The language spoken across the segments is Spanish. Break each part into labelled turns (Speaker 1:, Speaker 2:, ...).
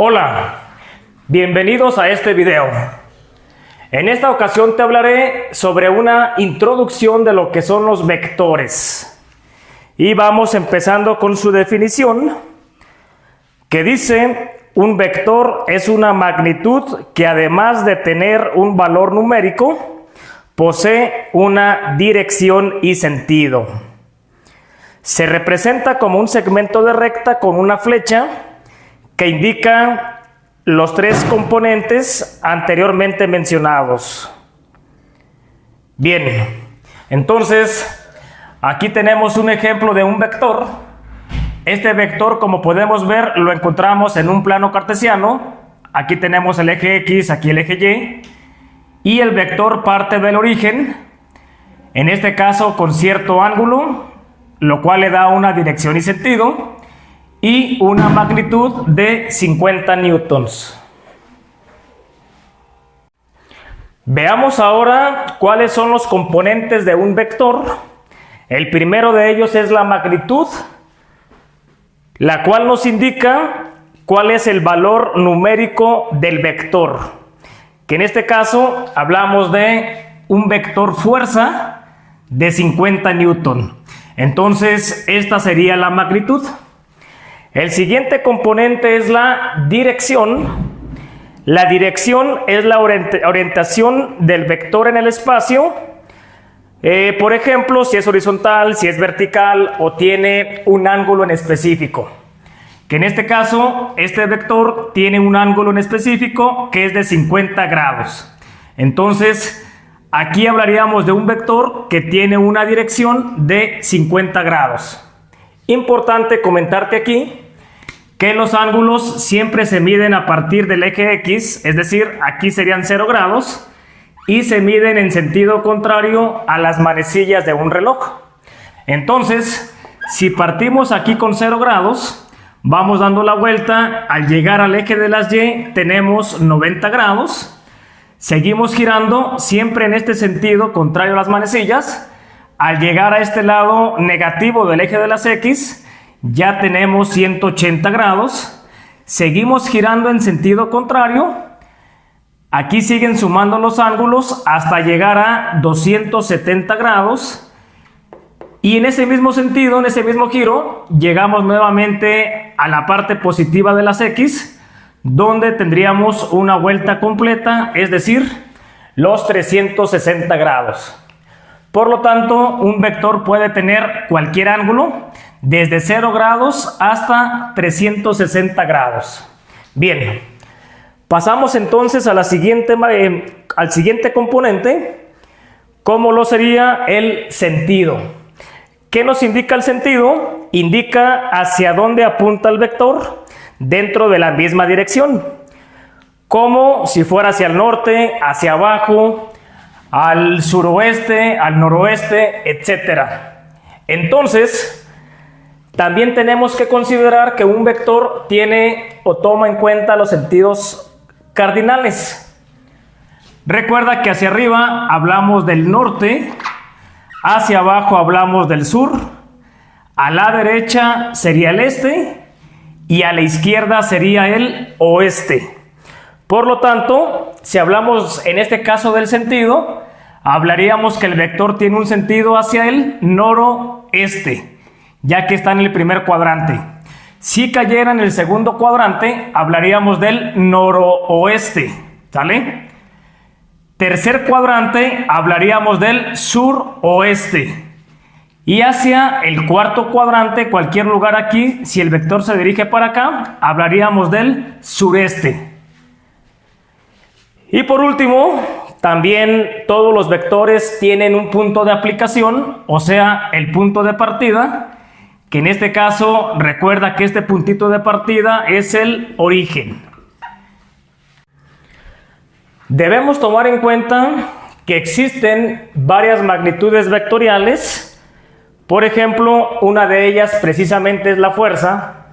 Speaker 1: Hola, bienvenidos a este video. En esta ocasión te hablaré sobre una introducción de lo que son los vectores. Y vamos empezando con su definición, que dice: un vector es una magnitud que, además de tener un valor numérico, posee una dirección y sentido. Se representa como un segmento de recta con una flecha que indica los tres componentes anteriormente mencionados. Bien, entonces aquí tenemos un ejemplo de un vector. Este vector, como podemos ver, lo encontramos en un plano cartesiano. Aquí tenemos el eje X, aquí el eje Y, y el vector parte del origen, en este caso con cierto ángulo, lo cual le da una dirección y sentido, y una magnitud de 50 newtons. Veamos ahora cuáles son los componentes de un vector. El primero de ellos es la magnitud, la cual nos indica cuál es el valor numérico del vector, que en este caso hablamos de un vector fuerza de 50 newton. Entonces esta sería la magnitud. El siguiente componente es la dirección. La dirección es la orientación del vector en el espacio. Por ejemplo, si es horizontal, si es vertical o tiene un ángulo en específico. Que en este caso, este vector tiene un ángulo en específico que es de 50 grados. Entonces, aquí hablaríamos de un vector que tiene una dirección de 50 grados. Importante comentarte aquí que los ángulos siempre se miden a partir del eje X, es decir, aquí serían 0 grados, y se miden en sentido contrario a las manecillas de un reloj. Entonces, si partimos aquí con 0 grados, vamos dando la vuelta, al llegar al eje de las Y tenemos 90 grados, seguimos girando siempre en este sentido contrario a las manecillas. Al llegar a este lado negativo del eje de las X, ya tenemos 180 grados. Seguimos girando en sentido contrario. Aquí siguen sumando los ángulos hasta llegar a 270 grados. Y en ese mismo sentido, en ese mismo giro, llegamos nuevamente a la parte positiva de las X, donde tendríamos una vuelta completa, es decir, los 360 grados. Por lo tanto, un vector puede tener cualquier ángulo, desde 0 grados hasta 360 grados. Bien, pasamos entonces a al siguiente componente, como lo sería el sentido. ¿Qué nos indica el sentido? Indica hacia dónde apunta el vector dentro de la misma dirección, como si fuera hacia el norte, hacia abajo, al suroeste, al noroeste, etc. Entonces, también tenemos que considerar que un vector tiene o toma en cuenta los sentidos cardinales. Recuerda que hacia arriba hablamos del norte, hacia abajo hablamos del sur, a la derecha sería el este y a la izquierda sería el oeste. Por lo tanto, si hablamos en este caso del sentido, hablaríamos que el vector tiene un sentido hacia el noroeste, ya que está en el primer cuadrante. Si cayera en el segundo cuadrante, hablaríamos del noroeste, ¿sale? Tercer cuadrante, hablaríamos del suroeste. Y hacia el cuarto cuadrante, cualquier lugar aquí, si el vector se dirige para acá, hablaríamos del sureste. Y por último, también todos los vectores tienen un punto de aplicación, o sea, el punto de partida, que en este caso recuerda que este puntito de partida es el origen. Debemos tomar en cuenta que existen varias magnitudes vectoriales. Por ejemplo, una de ellas precisamente es la fuerza,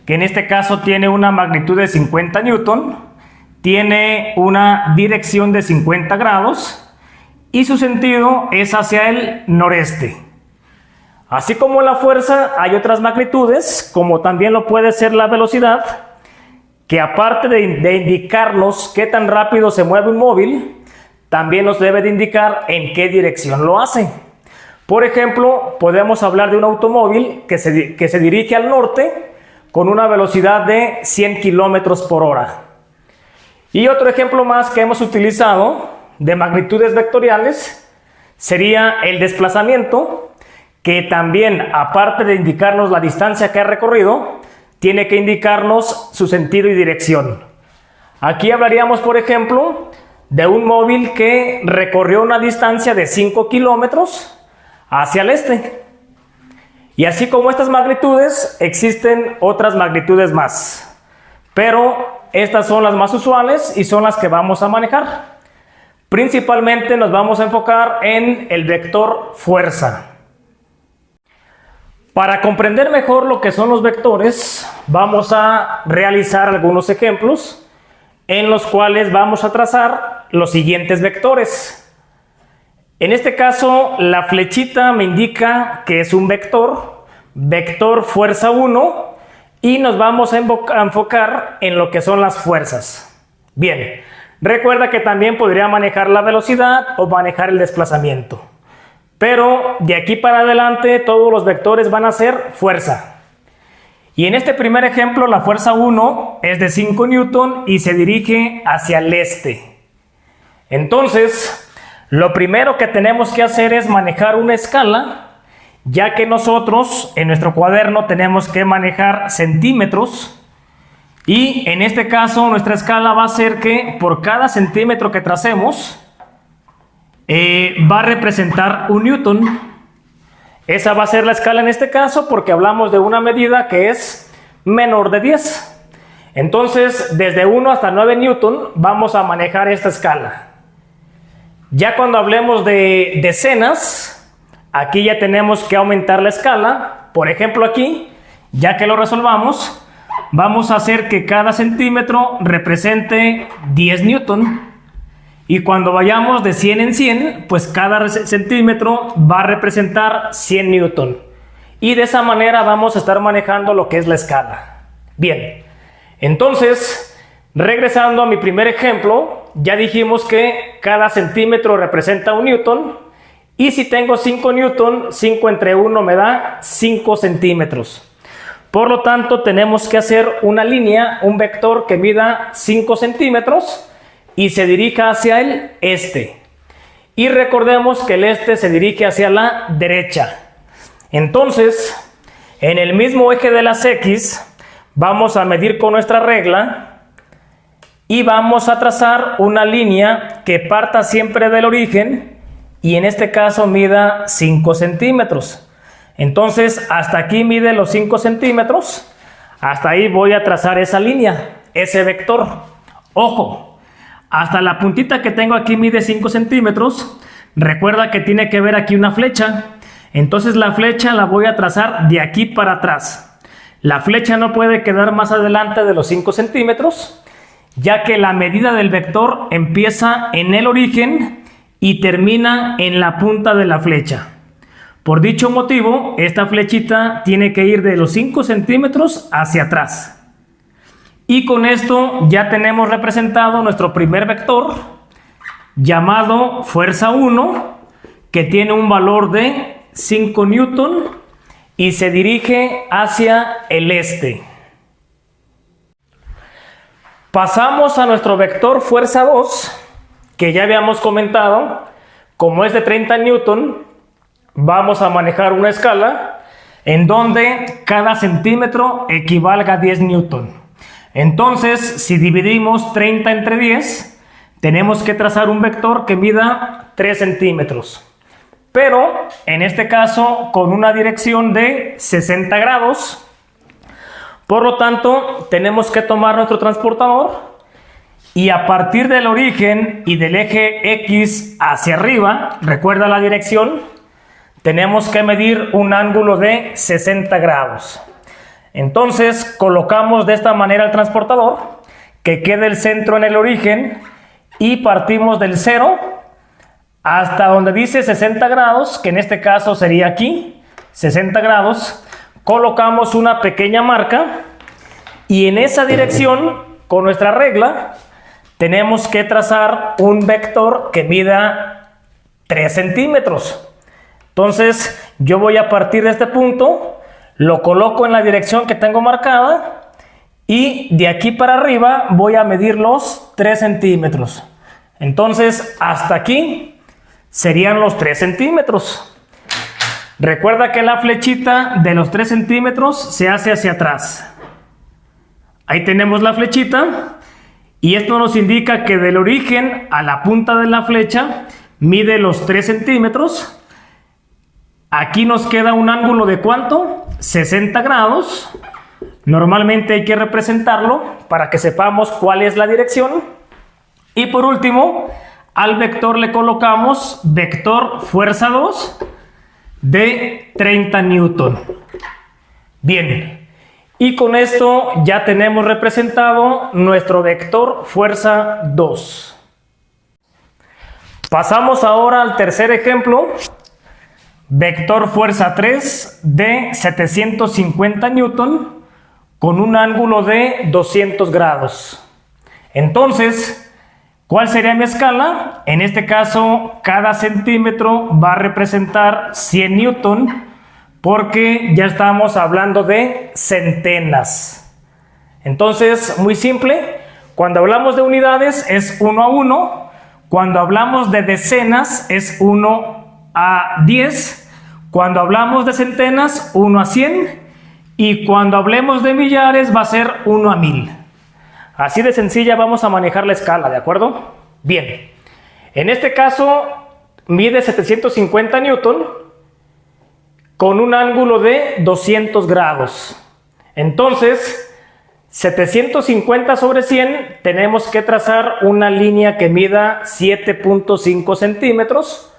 Speaker 1: que en este caso tiene una magnitud de 50 newton, tiene una dirección de 50 grados y su sentido es hacia el noreste. Así como la fuerza, hay otras magnitudes, como también lo puede ser la velocidad, que aparte de indicarnos qué tan rápido se mueve un móvil, también nos debe de indicar en qué dirección lo hace. Por ejemplo, podemos hablar de un automóvil que se dirige al norte con una velocidad de 100 kilómetros por hora. Y otro ejemplo más que hemos utilizado de magnitudes vectoriales sería el desplazamiento, que también, aparte de indicarnos la distancia que ha recorrido, tiene que indicarnos su sentido y dirección. Aquí hablaríamos, por ejemplo, de un móvil que recorrió una distancia de 5 kilómetros hacia el este. Y así como estas magnitudes, existen otras magnitudes más. Pero estas son las más usuales y son las que vamos a manejar. Principalmente nos vamos a enfocar en el vector fuerza. Para comprender mejor lo que son los vectores, vamos a realizar algunos ejemplos en los cuales vamos a trazar los siguientes vectores. En este caso, la flechita me indica que es un vector fuerza 1, y nos vamos a enfocar en lo que son las fuerzas. Bien, recuerda que también podría manejar la velocidad o manejar el desplazamiento. Pero de aquí para adelante todos los vectores van a ser fuerza. Y en este primer ejemplo la fuerza 1 es de 5 newton y se dirige hacia el este. Entonces, lo primero que tenemos que hacer es manejar una escala, ya que nosotros en nuestro cuaderno tenemos que manejar centímetros. Y en este caso nuestra escala va a ser que por cada centímetro que tracemos, va a representar un newton. Esa va a ser la escala en este caso porque hablamos de una medida que es menor de 10. Entonces, desde 1 hasta 9 newton vamos a manejar esta escala. Ya cuando hablemos de decenas, aquí ya tenemos que aumentar la escala. Por ejemplo, aquí, ya que lo resolvamos, vamos a hacer que cada centímetro represente 10 newton. Y cuando vayamos de 100 en 100, pues cada centímetro va a representar 100 newton. Y de esa manera vamos a estar manejando lo que es la escala. Bien, entonces, regresando a mi primer ejemplo, ya dijimos que cada centímetro representa un newton. Y si tengo 5 newton, 5 entre 1 me da 5 centímetros. Por lo tanto, tenemos que hacer una línea, un vector que mida 5 centímetros y se dirija hacia el este. Y recordemos que el este se dirige hacia la derecha. Entonces, en el mismo eje de las X, vamos a medir con nuestra regla y vamos a trazar una línea que parta siempre del origen y en este caso mida 5 centímetros. Entonces, hasta aquí mide los 5 centímetros. Hasta ahí voy a trazar esa línea, ese vector. Ojo. Hasta la puntita que tengo aquí mide 5 centímetros. Recuerda que tiene que ver aquí una flecha. Entonces la flecha la voy a trazar de aquí para atrás. La flecha no puede quedar más adelante de los 5 centímetros, ya que la medida del vector empieza en el origen y termina en la punta de la flecha. Por dicho motivo, esta flechita tiene que ir de los 5 centímetros hacia atrás. Y con esto ya tenemos representado nuestro primer vector, llamado fuerza 1, que tiene un valor de 5 newton y se dirige hacia el este. Pasamos a nuestro vector fuerza 2, que ya habíamos comentado. Como es de 30 newton, vamos a manejar una escala en donde cada centímetro equivalga a 10 newton. Entonces, si dividimos 30 entre 10, tenemos que trazar un vector que mida 3 centímetros. Pero, en este caso, con una dirección de 60 grados. Por lo tanto, tenemos que tomar nuestro transportador y a partir del origen y del eje X hacia arriba, recuerda la dirección, tenemos que medir un ángulo de 60 grados. Entonces colocamos de esta manera el transportador, que quede el centro en el origen y partimos del 0 hasta donde dice 60 grados, que en este caso sería aquí, 60 grados, colocamos una pequeña marca y en esa dirección con nuestra regla tenemos que trazar un vector que mida 3 centímetros. Entonces yo voy a partir de este punto, lo coloco en la dirección que tengo marcada y de aquí para arriba voy a medir los 3 centímetros. Entonces hasta aquí serían los 3 centímetros. Recuerda que la flechita de los 3 centímetros se hace hacia atrás. Ahí tenemos la flechita y esto nos indica que del origen a la punta de la flecha mide los 3 centímetros. Aquí nos queda un ángulo de ¿cuánto? 60 grados. Normalmente hay que representarlo para que sepamos cuál es la dirección. Y por último, al vector le colocamos vector fuerza 2 de 30 newton. Bien, y con esto ya tenemos representado nuestro vector fuerza 2. Pasamos ahora al tercer ejemplo. Vector fuerza 3 de 750 newton con un ángulo de 200 grados. Entonces, ¿cuál sería mi escala? En este caso, cada centímetro va a representar 100 newton porque ya estamos hablando de centenas. Entonces, muy simple, cuando hablamos de unidades es 1 a 1, cuando hablamos de decenas es 1 a 10, cuando hablamos de centenas 1 a 100 y cuando hablemos de millares va a ser 1 a 1000. Así de sencilla vamos a manejar la escala, ¿de acuerdo? Bien, en este caso mide 750 newton con un ángulo de 200 grados. Entonces, 750 sobre 100 tenemos que trazar una línea que mida 7.5 centímetros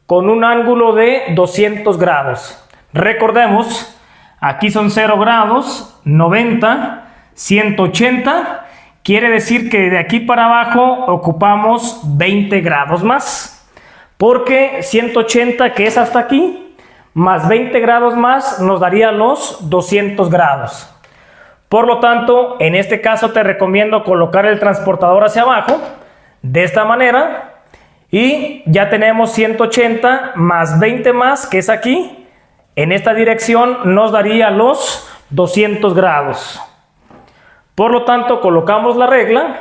Speaker 1: con un ángulo de 200 grados. Recordemos, aquí son 0 grados, 90, 180. Quiere decir que de aquí para abajo ocupamos 20 grados más. Porque 180, que es hasta aquí, más 20 grados más nos daría los 200 grados. Por lo tanto, en este caso te recomiendo colocar el transportador hacia abajo, de esta manera. Y ya tenemos 180 más 20 más, que es aquí. En esta dirección nos daría los 200 grados. Por lo tanto, colocamos la regla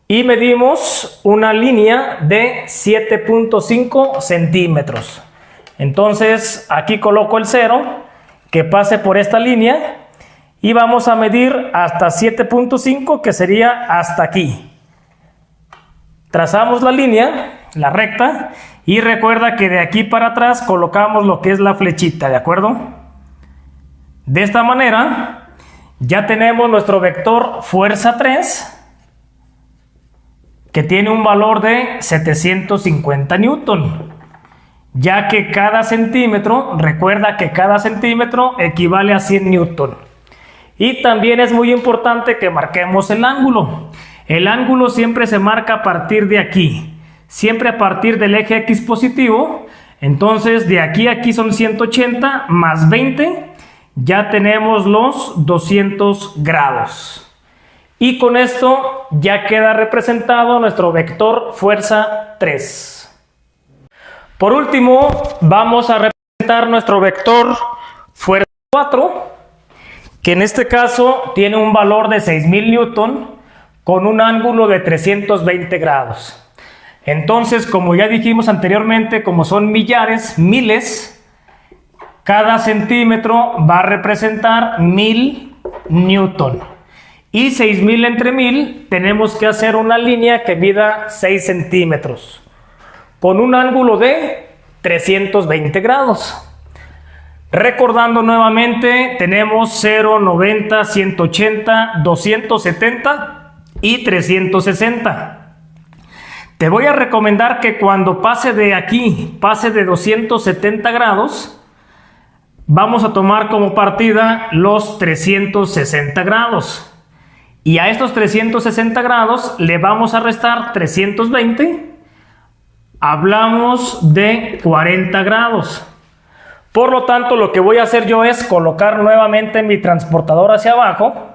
Speaker 1: y medimos una línea de 7.5 centímetros. Entonces, aquí coloco el 0, que pase por esta línea y vamos a medir hasta 7.5, que sería hasta aquí. Trazamos la línea, la recta, y recuerda que de aquí para atrás colocamos lo que es la flechita, ¿de acuerdo? De esta manera ya tenemos nuestro vector fuerza 3, que tiene un valor de 750 newton, ya que cada centímetro, recuerda que cada centímetro equivale a 100 newton. Y también es muy importante que marquemos el ángulo. El ángulo siempre se marca a partir de aquí, siempre a partir del eje X positivo. Entonces de aquí a aquí son 180 más 20, ya tenemos los 200 grados. Y con esto ya queda representado nuestro vector fuerza 3. Por último, vamos a representar nuestro vector fuerza 4, que en este caso tiene un valor de 6000 newton con un ángulo de 320 grados. Entonces, como ya dijimos anteriormente, como son millares, miles, cada centímetro va a representar 1000 newton. Y 6000 entre 1000 tenemos que hacer una línea que mida 6 centímetros. Con un ángulo de 320 grados. Recordando nuevamente, tenemos 0, 90, 180, 270 y 360. Te voy a recomendar que cuando pase de aquí, pase de 270 grados, vamos a tomar como partida los 360 grados. Y a estos 360 grados le vamos a restar 320. Hablamos de 40 grados. Por lo tanto, lo que voy a hacer yo es colocar nuevamente mi transportador hacia abajo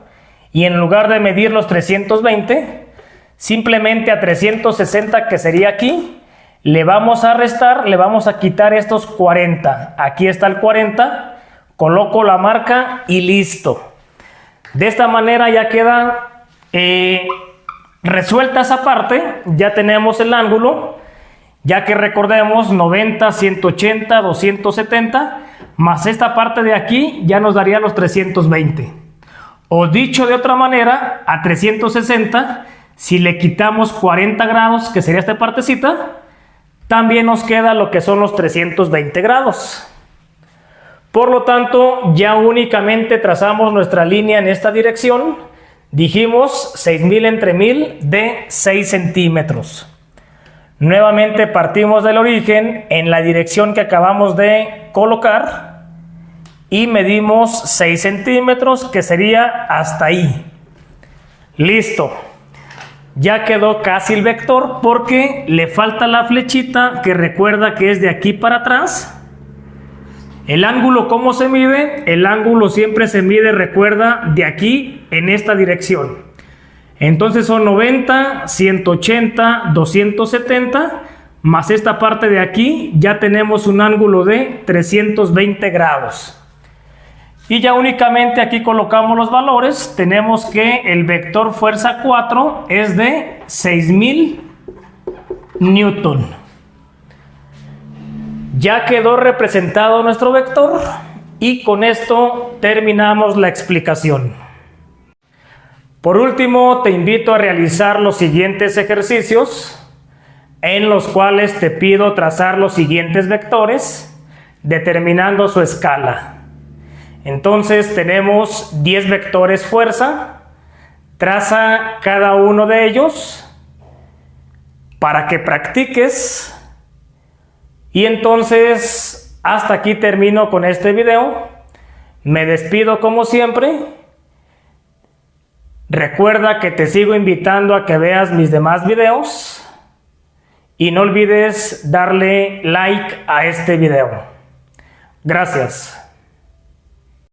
Speaker 1: y en lugar de medir los 320, simplemente a 360, que sería aquí, le vamos a restar, le vamos a quitar estos 40. Aquí está el 40, coloco la marca y listo. De esta manera ya queda resuelta esa parte. Ya tenemos el ángulo, ya que recordemos 90, 180, 270, más esta parte de aquí ya nos daría los 320. O dicho de otra manera, a 360, si le quitamos 40 grados, que sería esta partecita, también nos queda lo que son los 320 grados. Por lo tanto, ya únicamente trazamos nuestra línea en esta dirección. Dijimos 6000 entre 1000 de 6 centímetros. Nuevamente partimos del origen en la dirección que acabamos de colocar y medimos 6 centímetros, que sería hasta ahí. Listo. Ya quedó casi el vector porque le falta la flechita que recuerda que es de aquí para atrás. El ángulo, ¿cómo se mide? El ángulo siempre se mide, recuerda, de aquí en esta dirección. Entonces son 90, 180, 270, más esta parte de aquí, ya tenemos un ángulo de 320 grados. Y ya únicamente aquí colocamos los valores. Tenemos que el vector fuerza 4 es de 6000 Newton. Ya quedó representado nuestro vector y con esto terminamos la explicación. Por último, te invito a realizar los siguientes ejercicios en los cuales te pido trazar los siguientes vectores determinando su escala. Entonces tenemos 10 vectores fuerza. Traza cada uno de ellos para que practiques. Y entonces hasta aquí termino con este video. Me despido como siempre. Recuerda que te sigo invitando a que veas mis demás videos. Y no olvides darle like a este video. Gracias.